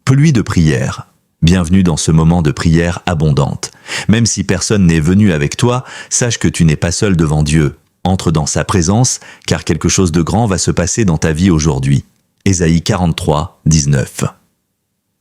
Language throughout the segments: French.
Pluie de prière. Bienvenue dans ce moment de prière abondante. Même si personne n'est venu avec toi, sache que tu n'es pas seul devant Dieu. Entre dans sa présence, car quelque chose de grand va se passer dans ta vie aujourd'hui. Ésaïe 43, 19.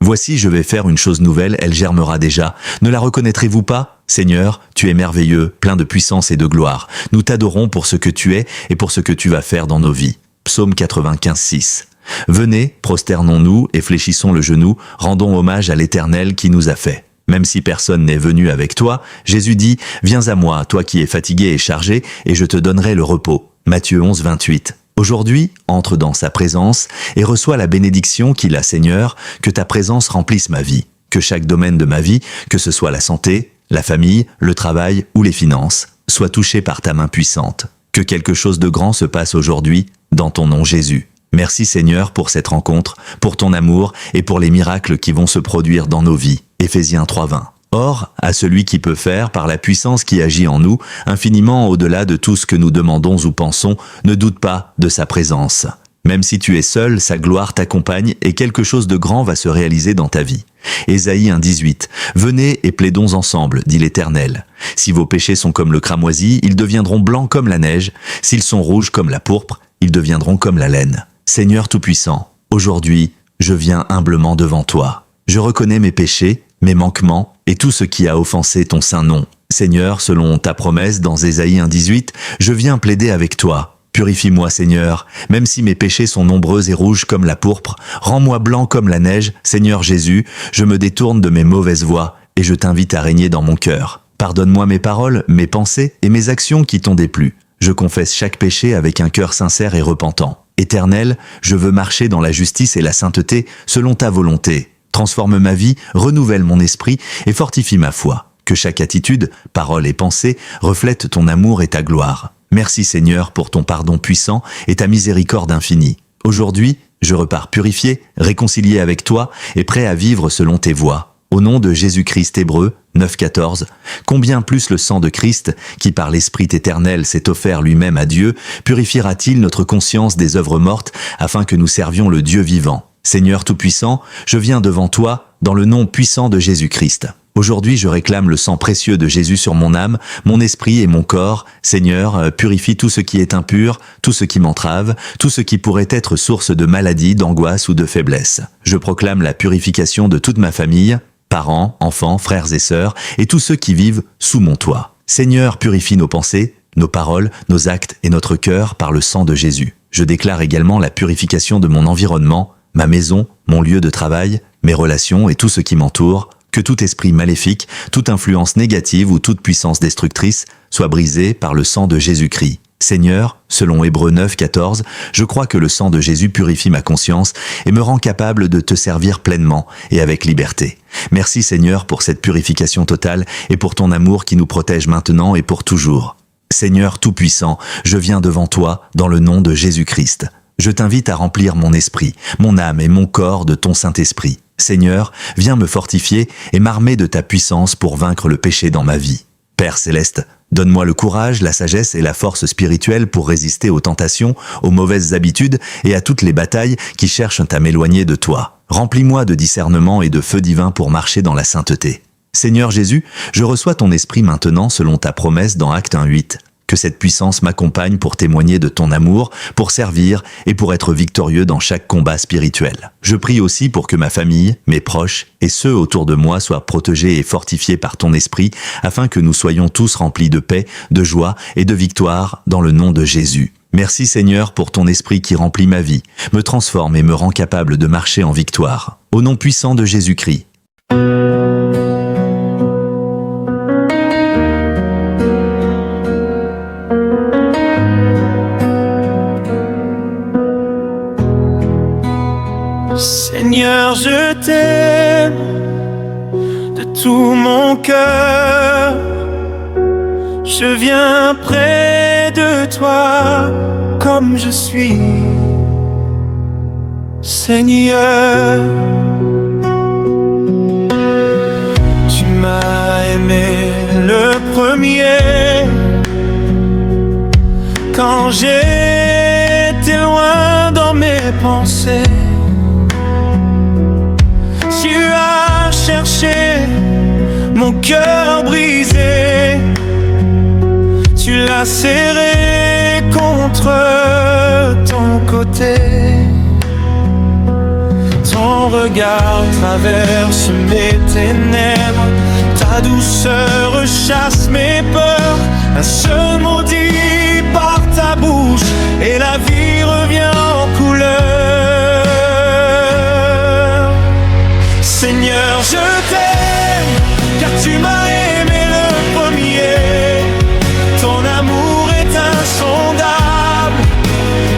Voici, je vais faire une chose nouvelle, elle germera déjà. Ne la reconnaîtrez-vous pas? Seigneur, tu es merveilleux, plein de puissance et de gloire. Nous t'adorons pour ce que tu es et pour ce que tu vas faire dans nos vies. Psaume 95, 6. Venez, prosternons-nous et fléchissons le genou, rendons hommage à l'Éternel qui nous a fait. Même si personne n'est venu avec toi, Jésus dit « Viens à moi, toi qui es fatigué et chargé, et je te donnerai le repos ». Matthieu 11, 28. Aujourd'hui, entre dans sa présence et reçois la bénédiction qu'il a, Seigneur, que ta présence remplisse ma vie, que chaque domaine de ma vie, que ce soit la santé, la famille, le travail ou les finances, soit touché par ta main puissante. Que quelque chose de grand se passe aujourd'hui, dans ton nom Jésus. Merci Seigneur pour cette rencontre, pour ton amour et pour les miracles qui vont se produire dans nos vies. Éphésiens 3:20. Or, à celui qui peut faire, par la puissance qui agit en nous, infiniment au-delà de tout ce que nous demandons ou pensons, ne doute pas de sa présence. Même si tu es seul, sa gloire t'accompagne et quelque chose de grand va se réaliser dans ta vie. Ésaïe 1:18. Venez et plaidons ensemble, dit l'Éternel. Si vos péchés sont comme le cramoisi, ils deviendront blancs comme la neige. S'ils sont rouges comme la pourpre, ils deviendront comme la laine. Seigneur Tout-Puissant, aujourd'hui, je viens humblement devant toi. Je reconnais mes péchés, mes manquements et tout ce qui a offensé ton saint nom. Seigneur, selon ta promesse dans Ésaïe 1:18, je viens plaider avec toi. Purifie-moi, Seigneur, même si mes péchés sont nombreux et rouges comme la pourpre. Rends-moi blanc comme la neige, Seigneur Jésus, je me détourne de mes mauvaises voies et je t'invite à régner dans mon cœur. Pardonne-moi mes paroles, mes pensées et mes actions qui t'ont déplu. Je confesse chaque péché avec un cœur sincère et repentant. Éternel, je veux marcher dans la justice et la sainteté selon ta volonté. Transforme ma vie, renouvelle mon esprit et fortifie ma foi. Que chaque attitude, parole et pensée reflète ton amour et ta gloire. Merci Seigneur pour ton pardon puissant et ta miséricorde infinie. Aujourd'hui, je repars purifié, réconcilié avec toi et prêt à vivre selon tes voies. Au nom de Jésus-Christ, Hébreux 9,14, combien plus le sang de Christ, qui par l'Esprit éternel s'est offert lui-même à Dieu, purifiera-t-il notre conscience des œuvres mortes, afin que nous servions le Dieu vivant. Seigneur Tout-Puissant, je viens devant toi, dans le nom puissant de Jésus-Christ. Aujourd'hui, je réclame le sang précieux de Jésus sur mon âme, mon esprit et mon corps. Seigneur, purifie tout ce qui est impur, tout ce qui m'entrave, tout ce qui pourrait être source de maladie, d'angoisse ou de faiblesse. Je proclame la purification de toute ma famille, parents, enfants, frères et sœurs, et tous ceux qui vivent sous mon toit. Seigneur, purifie nos pensées, nos paroles, nos actes et notre cœur par le sang de Jésus. Je déclare également la purification de mon environnement, ma maison, mon lieu de travail, mes relations et tout ce qui m'entoure, que tout esprit maléfique, toute influence négative ou toute puissance destructrice soit brisée par le sang de Jésus-Christ. Seigneur, selon Hébreux 9,14, je crois que le sang de Jésus purifie ma conscience et me rend capable de te servir pleinement et avec liberté. Merci Seigneur pour cette purification totale et pour ton amour qui nous protège maintenant et pour toujours. Seigneur Tout-Puissant, je viens devant toi dans le nom de Jésus-Christ. Je t'invite à remplir mon esprit, mon âme et mon corps de ton Saint-Esprit. Seigneur, viens me fortifier et m'armer de ta puissance pour vaincre le péché dans ma vie. Père Céleste, donne-moi le courage, la sagesse et la force spirituelle pour résister aux tentations, aux mauvaises habitudes et à toutes les batailles qui cherchent à m'éloigner de toi. Remplis-moi de discernement et de feu divin pour marcher dans la sainteté. Seigneur Jésus, je reçois ton esprit maintenant selon ta promesse dans Actes 1:8. Que cette puissance m'accompagne pour témoigner de ton amour, pour servir et pour être victorieux dans chaque combat spirituel. Je prie aussi pour que ma famille, mes proches et ceux autour de moi soient protégés et fortifiés par ton esprit, afin que nous soyons tous remplis de paix, de joie et de victoire dans le nom de Jésus. Merci Seigneur pour ton esprit qui remplit ma vie, me transforme et me rend capable de marcher en victoire. Au nom puissant de Jésus-Christ. Seigneur, je t'aime de tout mon cœur. Je viens près de toi comme je suis. Seigneur, tu m'as aimé le premier quand j'étais loin dans mes pensées. cherché mon cœur brisé, tu l'as serré contre ton côté. Ton regard traverse mes ténèbres, ta douceur chasse mes peurs. Un seul mot dit par ta bouche et la vie revient en couleur. Seigneur, je t'aime, car tu m'as aimé le premier. Ton amour est insondable,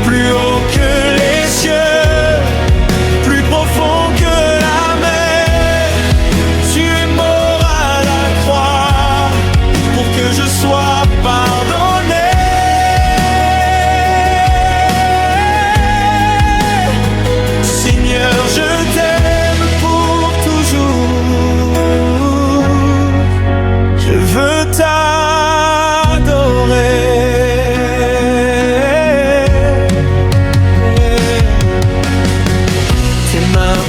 plus haut que les cieux, plus profond que la mer. Tu es mort à la croix pour que je sois pardonné. Seigneur, je t'aime pour toujours. Je veux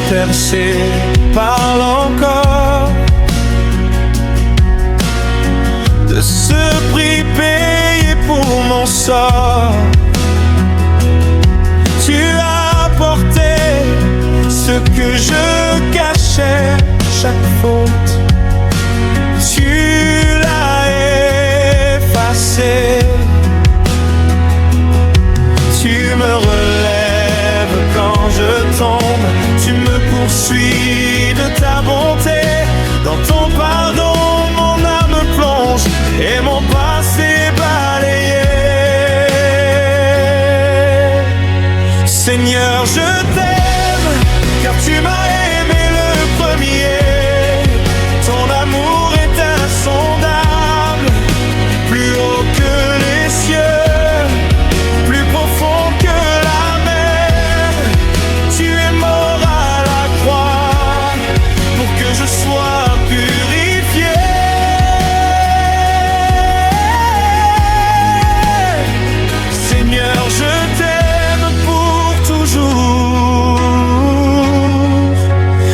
percé, parle encore de ce prix payé pour mon sort. Tu as porté ce que je cachais, chaque faute, tu l'as effacé. Tu me relèves quand je tombe, tu me poursuis de ta bonté. Dans ton pardon, mon âme plonge et mon passé balayé. Seigneur, je t'aime, car tu m'as aimé le premier. Ton amour est insondable, plus haut que les cieux, plus profond que la mer. Tu es mort à la croix pour que je sois purifié. Seigneur, je t'aime pour toujours.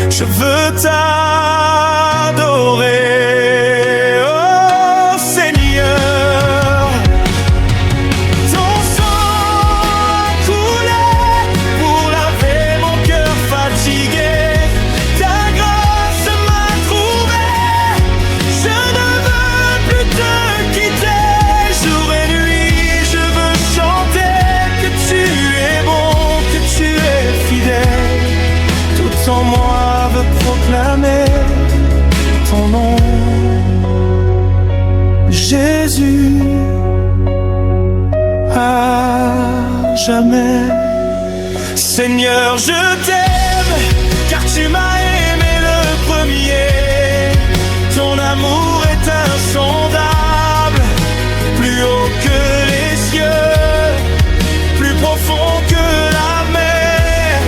Je veux t'adorer, oh Seigneur. Ton sang a coulé pour laver mon cœur fatigué. Ta grâce m'a trouvé. Je ne veux plus te quitter. Jour et nuit, je veux chanter que tu es bon, que tu es fidèle. Tout en moi veut proclamer ton nom, Jésus, à jamais. Seigneur, je t'aime, car tu m'as aimé le premier. Ton amour est insondable, plus haut que les cieux, plus profond que la mer.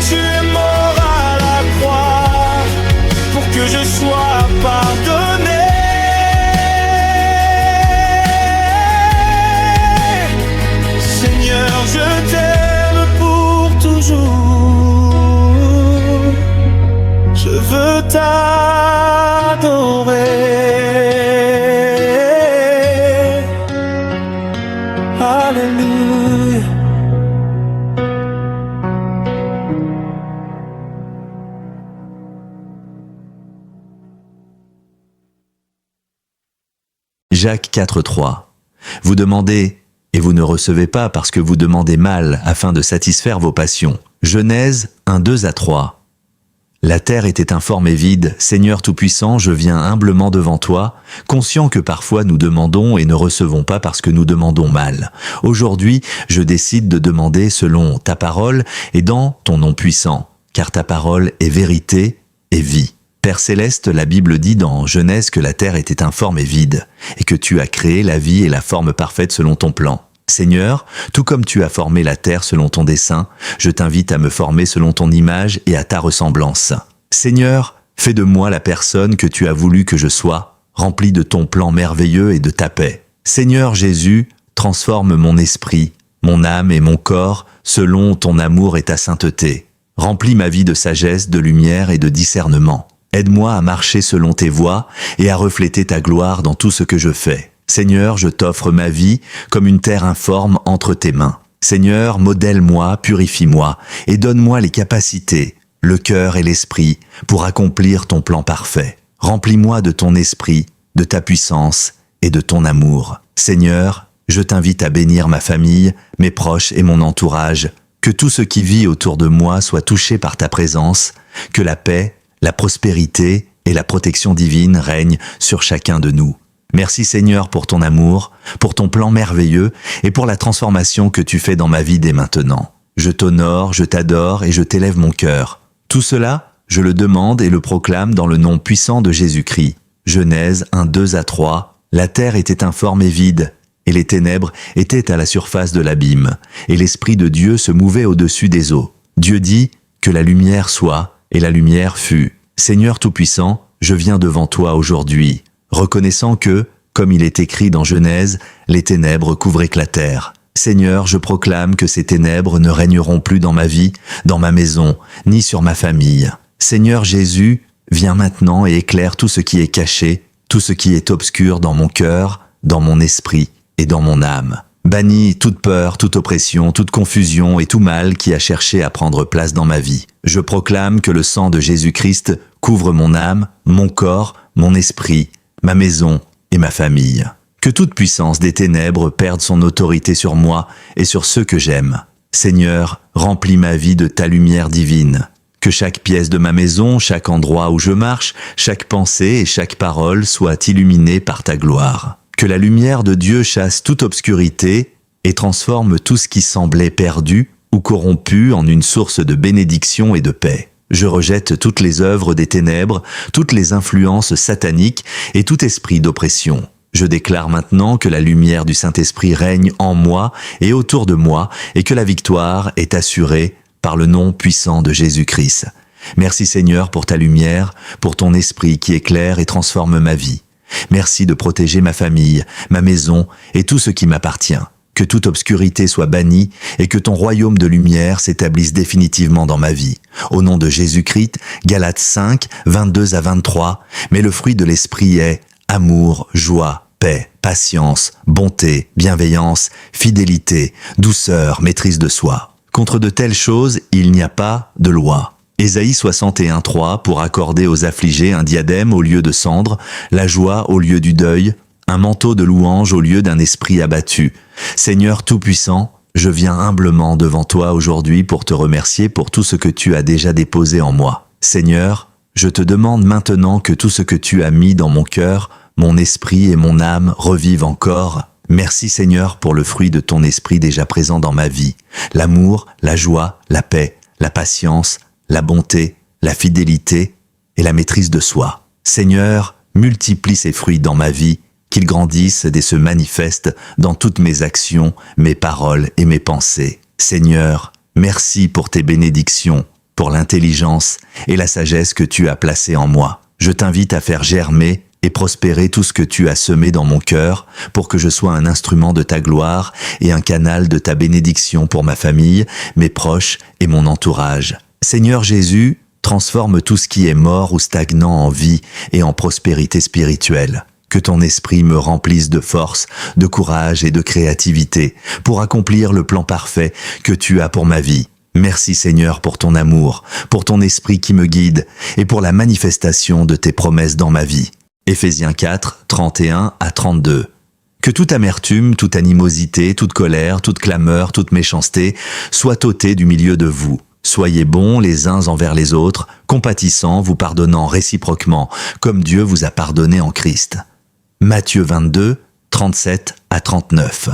Tu es mort à la croix pour que je sois pardonné. Seigneur, je t'aime pour toujours. Je veux t'adorer. Alléluia. Jacques 4,3. Vous demandez et vous ne recevez pas parce que vous demandez mal afin de satisfaire vos passions. Genèse 1:2-3. La terre était informe et vide. Seigneur Tout-Puissant, je viens humblement devant toi, conscient que parfois nous demandons et ne recevons pas parce que nous demandons mal. Aujourd'hui, je décide de demander selon ta parole et dans ton nom puissant, car ta parole est vérité et vie. Père Céleste, la Bible dit dans Genèse que la terre était informe et vide, et que tu as créé la vie et la forme parfaite selon ton plan. Seigneur, tout comme tu as formé la terre selon ton dessein, je t'invite à me former selon ton image et à ta ressemblance. Seigneur, fais de moi la personne que tu as voulu que je sois, remplie de ton plan merveilleux et de ta paix. Seigneur Jésus, transforme mon esprit, mon âme et mon corps selon ton amour et ta sainteté. Remplis ma vie de sagesse, de lumière et de discernement. Aide-moi à marcher selon tes voies et à refléter ta gloire dans tout ce que je fais. Seigneur, je t'offre ma vie comme une terre informe entre tes mains. Seigneur, modèle-moi, purifie-moi et donne-moi les capacités, le cœur et l'esprit pour accomplir ton plan parfait. Remplis-moi de ton esprit, de ta puissance et de ton amour. Seigneur, je t'invite à bénir ma famille, mes proches et mon entourage, que tout ce qui vit autour de moi soit touché par ta présence, que la paix, la prospérité et la protection divine règnent sur chacun de nous. Merci Seigneur pour ton amour, pour ton plan merveilleux et pour la transformation que tu fais dans ma vie dès maintenant. Je t'honore, je t'adore et je t'élève mon cœur. Tout cela, je le demande et le proclame dans le nom puissant de Jésus-Christ. Genèse 1:2-3. La terre était informe et vide, et les ténèbres étaient à la surface de l'abîme, et l'Esprit de Dieu se mouvait au-dessus des eaux. Dieu dit que la lumière soit, et la lumière fut. Seigneur Tout-Puissant, je viens devant toi aujourd'hui, reconnaissant que, comme il est écrit dans Genèse, les ténèbres couvraient la terre. Seigneur, je proclame que ces ténèbres ne régneront plus dans ma vie, dans ma maison, ni sur ma famille. Seigneur Jésus, viens maintenant et éclaire tout ce qui est caché, tout ce qui est obscur dans mon cœur, dans mon esprit et dans mon âme. Bannis toute peur, toute oppression, toute confusion et tout mal qui a cherché à prendre place dans ma vie. Je proclame que le sang de Jésus-Christ couvre mon âme, mon corps, mon esprit, ma maison et ma famille. Que toute puissance des ténèbres perde son autorité sur moi et sur ceux que j'aime. Seigneur, remplis ma vie de ta lumière divine. Que chaque pièce de ma maison, chaque endroit où je marche, chaque pensée et chaque parole soient illuminées par ta gloire. Que la lumière de Dieu chasse toute obscurité et transforme tout ce qui semblait perdu ou corrompu en une source de bénédiction et de paix. Je rejette toutes les œuvres des ténèbres, toutes les influences sataniques et tout esprit d'oppression. Je déclare maintenant que la lumière du Saint-Esprit règne en moi et autour de moi et que la victoire est assurée par le nom puissant de Jésus-Christ. Merci Seigneur pour ta lumière, pour ton esprit qui éclaire et transforme ma vie. Merci de protéger ma famille, ma maison et tout ce qui m'appartient. Que toute obscurité soit bannie et que ton royaume de lumière s'établisse définitivement dans ma vie. Au nom de Jésus-Christ, Galates 5, 22-23, mais le fruit de l'esprit est amour, joie, paix, patience, bonté, bienveillance, fidélité, douceur, maîtrise de soi. Contre de telles choses, il n'y a pas de loi. Ésaïe 61:3 pour accorder aux affligés un diadème au lieu de cendre, la joie au lieu du deuil, un manteau de louange au lieu d'un esprit abattu. Seigneur Tout-Puissant, je viens humblement devant toi aujourd'hui pour te remercier pour tout ce que tu as déjà déposé en moi. Seigneur, je te demande maintenant que tout ce que tu as mis dans mon cœur, mon esprit et mon âme revivent encore. Merci Seigneur pour le fruit de ton esprit déjà présent dans ma vie. L'amour, la joie, la paix, la patience, la bonté, la fidélité et la maîtrise de soi. Seigneur, multiplie ces fruits dans ma vie, qu'ils grandissent et se manifestent dans toutes mes actions, mes paroles et mes pensées. Seigneur, merci pour tes bénédictions, pour l'intelligence et la sagesse que tu as placées en moi. Je t'invite à faire germer et prospérer tout ce que tu as semé dans mon cœur pour que je sois un instrument de ta gloire et un canal de ta bénédiction pour ma famille, mes proches et mon entourage. Seigneur Jésus, transforme tout ce qui est mort ou stagnant en vie et en prospérité spirituelle. Que ton esprit me remplisse de force, de courage et de créativité pour accomplir le plan parfait que tu as pour ma vie. Merci Seigneur pour ton amour, pour ton esprit qui me guide et pour la manifestation de tes promesses dans ma vie. Éphésiens 4, 31-32. Que toute amertume, toute animosité, toute colère, toute clameur, toute méchanceté soit ôtée du milieu de vous. Soyez bons les uns envers les autres, compatissants, vous pardonnant réciproquement, comme Dieu vous a pardonné en Christ. Matthieu 22, 37-39.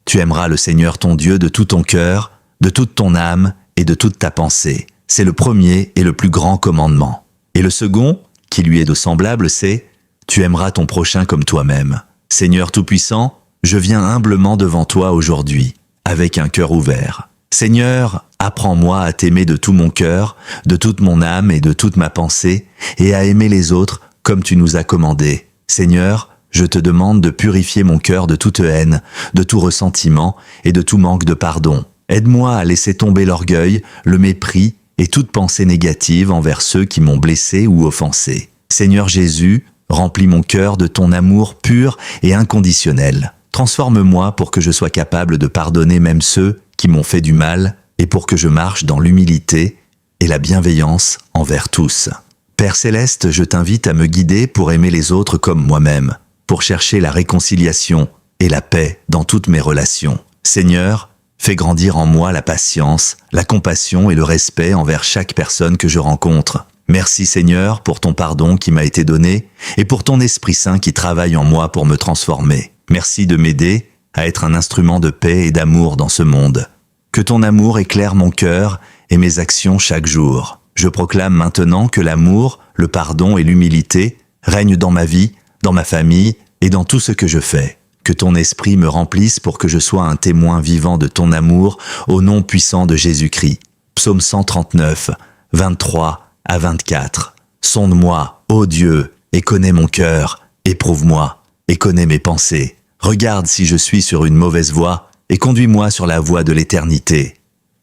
Tu aimeras le Seigneur ton Dieu de tout ton cœur, de toute ton âme et de toute ta pensée. C'est le premier et le plus grand commandement. Et le second, qui lui est de semblable, c'est « Tu aimeras ton prochain comme toi-même ». Seigneur Tout-Puissant, je viens humblement devant toi aujourd'hui, avec un cœur ouvert. Seigneur, apprends-moi à t'aimer de tout mon cœur, de toute mon âme et de toute ma pensée, et à aimer les autres comme tu nous as commandé. Seigneur, je te demande de purifier mon cœur de toute haine, de tout ressentiment et de tout manque de pardon. Aide-moi à laisser tomber l'orgueil, le mépris et toute pensée négative envers ceux qui m'ont blessé ou offensé. Seigneur Jésus, remplis mon cœur de ton amour pur et inconditionnel. Transforme-moi pour que je sois capable de pardonner même ceux qui m'ont fait du mal et pour que je marche dans l'humilité et la bienveillance envers tous. Père Céleste, je t'invite à me guider pour aimer les autres comme moi-même, pour chercher la réconciliation et la paix dans toutes mes relations. Seigneur, fais grandir en moi la patience, la compassion et le respect envers chaque personne que je rencontre. Merci Seigneur pour ton pardon qui m'a été donné et pour ton Esprit Saint qui travaille en moi pour me transformer. Merci de m'aider à être un instrument de paix et d'amour dans ce monde. Que ton amour éclaire mon cœur et mes actions chaque jour. Je proclame maintenant que l'amour, le pardon et l'humilité règnent dans ma vie, dans ma famille et dans tout ce que je fais. Que ton esprit me remplisse pour que je sois un témoin vivant de ton amour au nom puissant de Jésus-Christ. Psaume 139, 23 à 24. Sonde-moi, ô Dieu, et connais mon cœur. Éprouve-moi, et connais mes pensées. Regarde si je suis sur une mauvaise voie, et conduis-moi sur la voie de l'éternité.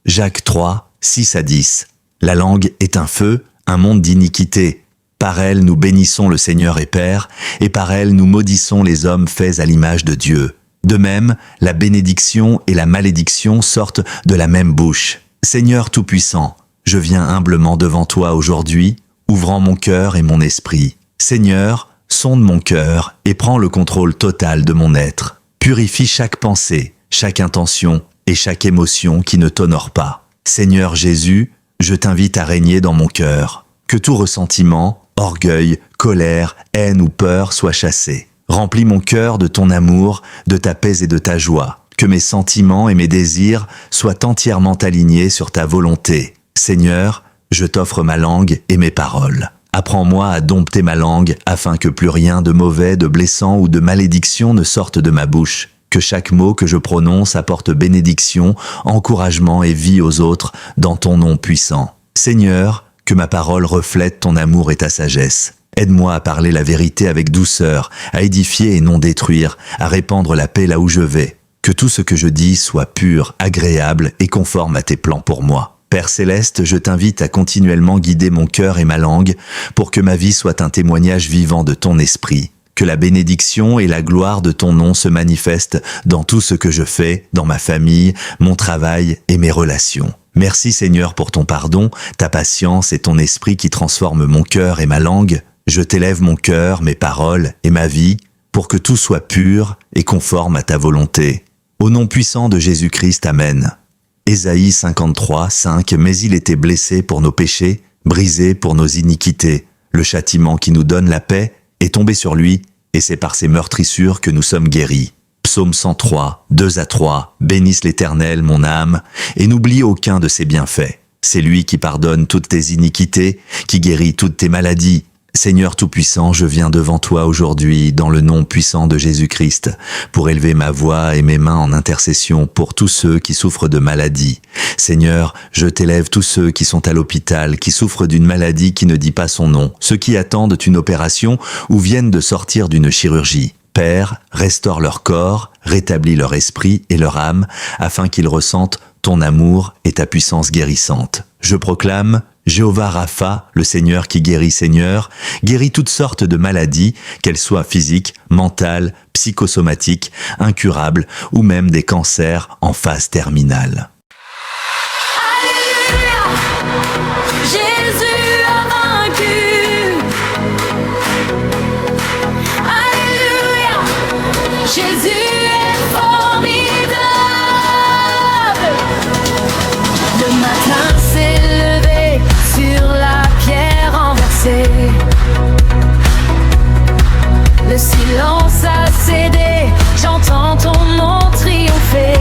Jacques 3, 6 à 10. La langue est un feu, un monde d'iniquité. Par elle nous bénissons le Seigneur et Père, et par elle nous maudissons les hommes faits à l'image de Dieu. De même, la bénédiction et la malédiction sortent de la même bouche. Seigneur Tout-Puissant, je viens humblement devant toi aujourd'hui, ouvrant mon cœur et mon esprit. Seigneur, sonde mon cœur et prends le contrôle total de mon être. Purifie chaque pensée, chaque intention et chaque émotion qui ne t'honore pas. Seigneur Jésus, je t'invite à régner dans mon cœur. Que tout ressentiment, orgueil, colère, haine ou peur soit chassé. Remplis mon cœur de ton amour, de ta paix et de ta joie. Que mes sentiments et mes désirs soient entièrement alignés sur ta volonté. Seigneur, je t'offre ma langue et mes paroles. Apprends-moi à dompter ma langue afin que plus rien de mauvais, de blessant ou de malédiction ne sorte de ma bouche. Que chaque mot que je prononce apporte bénédiction, encouragement et vie aux autres dans ton nom puissant. Seigneur, que ma parole reflète ton amour et ta sagesse. Aide-moi à parler la vérité avec douceur, à édifier et non détruire, à répandre la paix là où je vais. Que tout ce que je dis soit pur, agréable et conforme à tes plans pour moi. Père Céleste, je t'invite à continuellement guider mon cœur et ma langue pour que ma vie soit un témoignage vivant de ton esprit. Que la bénédiction et la gloire de ton nom se manifestent dans tout ce que je fais, dans ma famille, mon travail et mes relations. Merci Seigneur pour ton pardon, ta patience et ton esprit qui transforment mon cœur et ma langue. Je t'élève mon cœur, mes paroles et ma vie pour que tout soit pur et conforme à ta volonté. Au nom puissant de Jésus-Christ, Amen. Ésaïe 53, 5. Mais il était blessé pour nos péchés, brisé pour nos iniquités. Le châtiment qui nous donne la paix est tombé sur lui, et c'est par ses meurtrissures que nous sommes guéris. Psaume 103, 2 à 3. Bénisse l'Éternel, mon âme, et n'oublie aucun de ses bienfaits. C'est lui qui pardonne toutes tes iniquités, qui guérit toutes tes maladies. Seigneur Tout-Puissant, je viens devant toi aujourd'hui dans le nom puissant de Jésus-Christ pour élever ma voix et mes mains en intercession pour tous ceux qui souffrent de maladies. Seigneur, je t'élève tous ceux qui sont à l'hôpital, qui souffrent d'une maladie qui ne dit pas son nom, ceux qui attendent une opération ou viennent de sortir d'une chirurgie. Père, restaure leur corps, rétablis leur esprit et leur âme afin qu'ils ressentent ton amour et ta puissance guérissante. Je proclame Jéhovah Rapha, le Seigneur qui guérit, Seigneur, guérit toutes sortes de maladies, qu'elles soient physiques, mentales, psychosomatiques, incurables ou même des cancers en phase terminale. Alléluia, Jésus a vaincu. Alléluia, Jésus est formidable. Le matin s'est levé sur la pierre renversée. Le silence a cédé, j'entends ton nom triompher.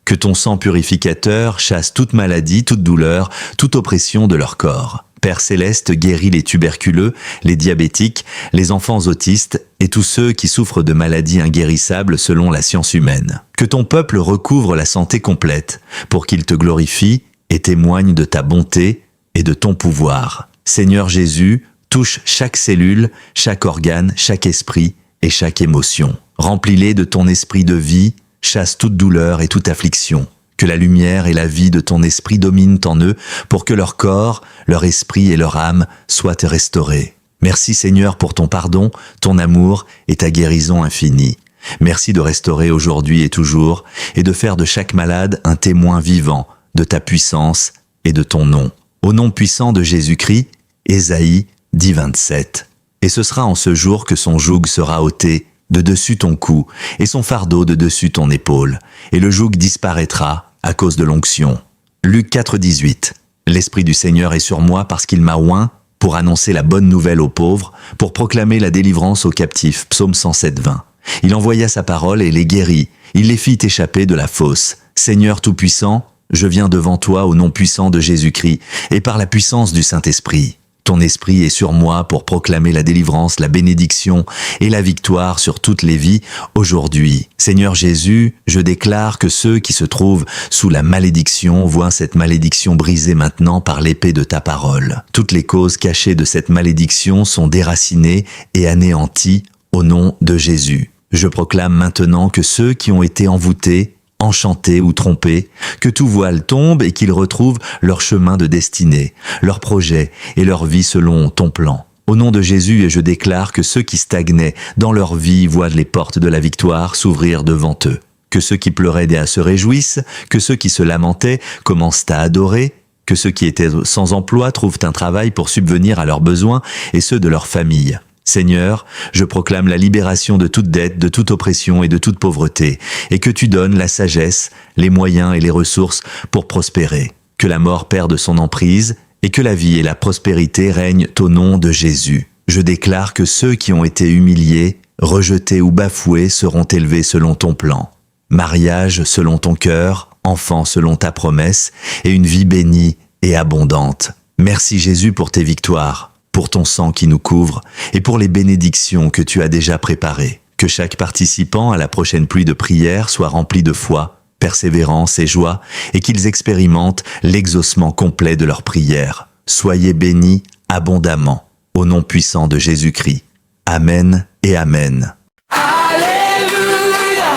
Que ton sang purificateur chasse toute maladie, toute douleur, toute oppression de leur corps. Père céleste, guéris les tuberculeux, les diabétiques, les enfants autistes et tous ceux qui souffrent de maladies inguérissables selon la science humaine. Que ton peuple recouvre la santé complète pour qu'il te glorifie et témoigne de ta bonté et de ton pouvoir. Seigneur Jésus, touche chaque cellule, chaque organe, chaque esprit et chaque émotion. Remplis-les de ton esprit de vie, chasse toute douleur et toute affliction. Que la lumière et la vie de ton esprit dominent en eux pour que leur corps, leur esprit et leur âme soient restaurés. Merci Seigneur pour ton pardon, ton amour et ta guérison infinie. Merci de restaurer aujourd'hui et toujours et de faire de chaque malade un témoin vivant de ta puissance et de ton nom. Au nom puissant de Jésus-Christ, Ésaïe 10:27. Et ce sera en ce jour que son joug sera ôté de dessus ton cou, et son fardeau de dessus ton épaule, et le joug disparaîtra à cause de l'onction. Luc 4:18. L'Esprit du Seigneur est sur moi parce qu'il m'a oint pour annoncer la bonne nouvelle aux pauvres, pour proclamer la délivrance aux captifs. Psaume 107:20. Il envoya sa parole et les guérit, il les fit échapper de la fosse. Seigneur Tout-Puissant, je viens devant toi au nom puissant de Jésus-Christ, et par la puissance du Saint-Esprit. Ton esprit est sur moi pour proclamer la délivrance, la bénédiction et la victoire sur toutes les vies aujourd'hui. Seigneur Jésus, je déclare que ceux qui se trouvent sous la malédiction voient cette malédiction brisée maintenant par l'épée de ta parole. Toutes les causes cachées de cette malédiction sont déracinées et anéanties au nom de Jésus. Je proclame maintenant que ceux qui ont été envoûtés, enchantés ou trompés, que tout voile tombe et qu'ils retrouvent leur chemin de destinée, leur projet et leur vie selon ton plan. Au nom de Jésus, et je déclare que ceux qui stagnaient dans leur vie voient les portes de la victoire s'ouvrir devant eux. Que ceux qui pleuraient se réjouissent, que ceux qui se lamentaient commencent à adorer, que ceux qui étaient sans emploi trouvent un travail pour subvenir à leurs besoins et ceux de leur famille. Seigneur, je proclame la libération de toute dette, de toute oppression et de toute pauvreté, et que tu donnes la sagesse, les moyens et les ressources pour prospérer. Que la mort perde son emprise, et que la vie et la prospérité règnent au nom de Jésus. Je déclare que ceux qui ont été humiliés, rejetés ou bafoués seront élevés selon ton plan. Mariage selon ton cœur, enfants selon ta promesse, et une vie bénie et abondante. Merci Jésus pour tes victoires, pour ton sang qui nous couvre et pour les bénédictions que tu as déjà préparées. Que chaque participant à la prochaine pluie de prière soit rempli de foi, persévérance et joie et qu'ils expérimentent l'exaucement complet de leurs prières. Soyez bénis abondamment, au nom puissant de Jésus-Christ. Amen et Amen. Alléluia,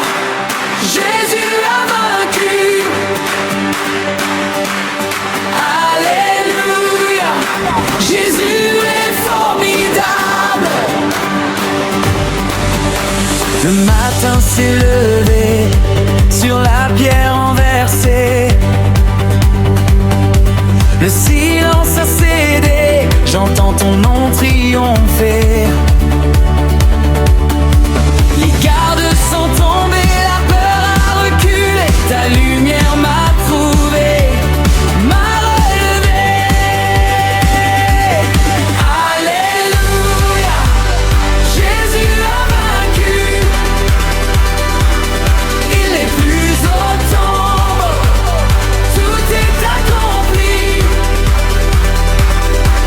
Jésus a vaincu. Alléluia, Jésus est formidable. Le matin s'est levé sur la pierre renversée. Le silence a cédé, j'entends ton nom triompher. Les gardes sont tombés, la peur a reculé, ta lumière m'a trouvé, m'a relevé. Alléluia, Jésus a vaincu. Il n'est plus au tombeau, tout est accompli.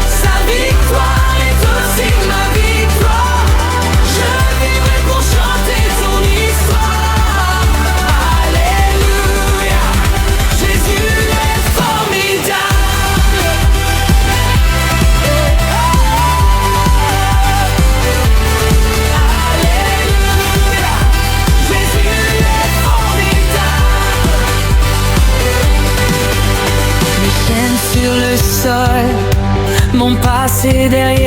Sa victoire est aussi ma victoire. Je vivrai pour chanter son histoire. Alléluia, Jésus est formidable. Alléluia, Jésus est formidable. Mes chaînes sur le sol, mon passé derrière